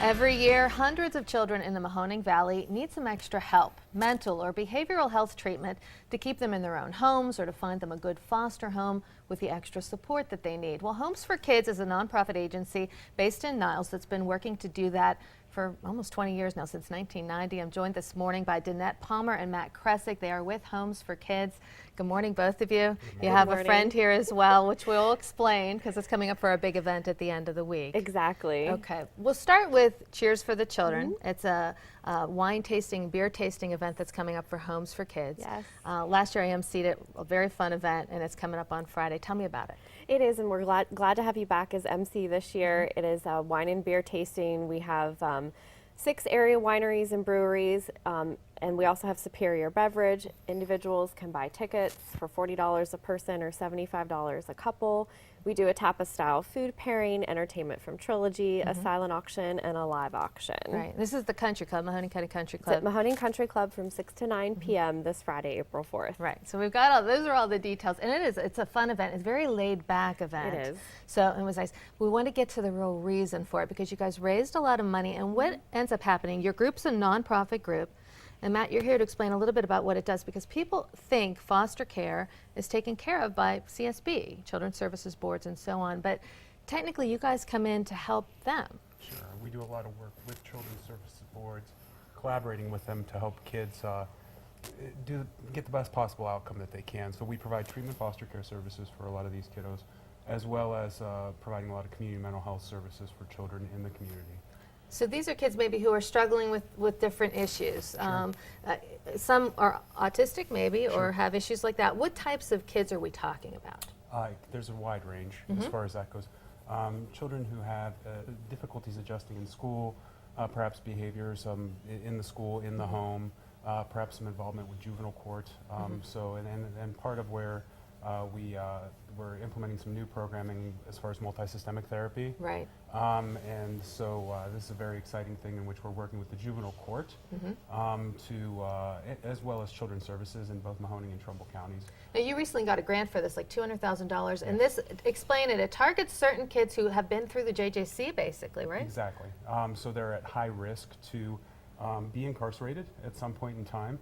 Every year, hundreds of children in the Mahoning Valley need some extra help, mental or behavioral health treatment to keep them in their own homes or to find them a good foster home with the extra support that they need. Well, Homes for Kids is a nonprofit agency based in Niles that's been working to do that for almost 20 years now, since 1990. I'm joined this morning by Danette Palmer and Matt Kresick. They are with Homes for Kids. Good morning, both of you. You have a friend here as well, which we'll explain because it's coming up for a big event at the end of the week. Exactly. Okay, we'll start with Cheers for the Children. It's a wine tasting, beer tasting event that's coming up for Homes for Kids. Yes. Last year I emceed it, a very fun event, and it's coming up on Friday. Tell me about it. It is, and we're glad to have you back as MC this year. It is a wine and beer tasting. We have 6 area wineries and breweries, and we also have Superior Beverage. Individuals can buy tickets for $40 a person or $75 a couple. We do a tapas-style food pairing, entertainment from Trilogy, a silent auction, and a live auction. Right. This is the Country Club, Mahoning County Country It's Club. at Mahoning Country Club from 6 to 9 p.m. this Friday, April 4th. Right. So we've got those are all the details, and it's a fun event. It's a very laid back event. It is. So it was nice. We want to get to the real reason for it because you guys raised a lot of money, and what ends up happening? Your group's a nonprofit group. And Matt, you're here to explain a little bit about what it does because people think foster care is taken care of by CSB, Children's Services Boards and so on, but technically you guys come in to help them. Sure. We do a lot of work with Children's Services Boards, collaborating with them to help kids get the best possible outcome that they can. So we provide treatment foster care services for a lot of these kiddos, as well as providing a lot of community mental health services for children in the community. So these are kids maybe who are struggling with different issues. Some are autistic maybe or have issues like that. What types of kids are we talking about? There's a wide range as far as that goes. Children who have difficulties adjusting in school, perhaps behaviors in the school, in the home, perhaps some involvement with juvenile court. And part of where we're implementing some new programming as far as multi-systemic therapy. Right. And so this is a very exciting thing in which we're working with the juvenile court as well as children's services in both Mahoning and Trumbull counties. Now you recently got a grant for this, like $200,000, and this, explain it, it targets certain kids who have been through the JJC basically, right? Exactly. So they're at high risk to be incarcerated at some point in time.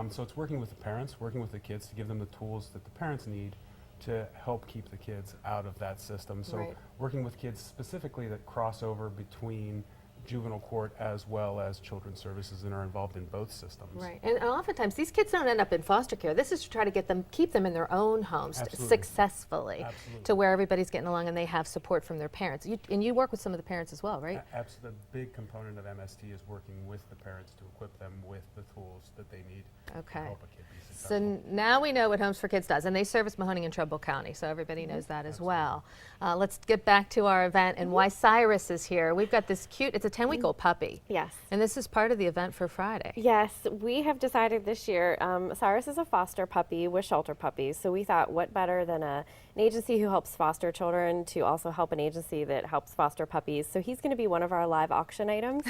So it's working with the parents, working with the kids to give them the tools that the parents need to help keep the kids out of that system. So working with kids specifically that cross over between juvenile court as well as children's services and are involved in both systems. Right, and oftentimes these kids don't end up in foster care. This is to try to get them, keep them in their own homes successfully to where everybody's getting along and they have support from their parents. And you work with some of the parents as well, right? Absolutely. The big component of MST is working with the parents to equip them with the tools that they need to help a kid be successful. So now we know what Homes for Kids does, and they service Mahoning and Trumbull County, so everybody knows that as well. Let's get back to our event and why Cyrus is here. We've got this cute, it's a 10-week-old puppy. Yes. And this is part of the event for Friday. Yes, we have decided this year, Cyrus is a foster puppy with shelter puppies, so we thought what better than an agency who helps foster children to also help an agency that helps foster puppies. So he's going to be one of our live auction items.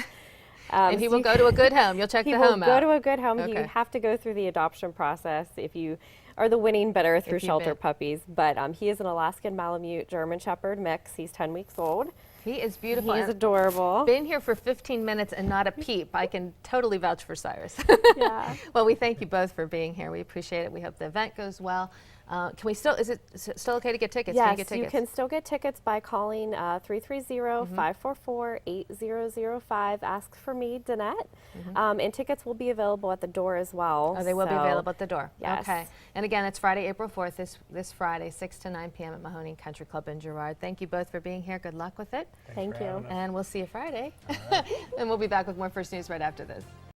And he will go to a good home. You'll check the home out. He will go to a good home. Okay. You have to go through the adoption process if you are the winning bidder through Shelter Puppies. But he is an Alaskan Malamute German Shepherd mix. He's 10 weeks old. He is beautiful. He's adorable. Been here for 15 minutes and not a peep. I can totally vouch for Cyrus. Yeah. Well, we thank you both for being here. We appreciate it. We hope the event goes well. Can we still, is it still okay to get tickets? Yes, can you get tickets? You can still get tickets by calling 330-544-8005. Ask for me, Danette. And tickets will be available at the door as well. Oh, they will be available at the door. Yes. Okay. And again, it's Friday, April 4th, this Friday, 6 to 9 p.m. at Mahoning Country Club in Girard. Thank you both for being here. Good luck with it. Thank you. And we'll see you Friday. And we'll be back with more First News right after this.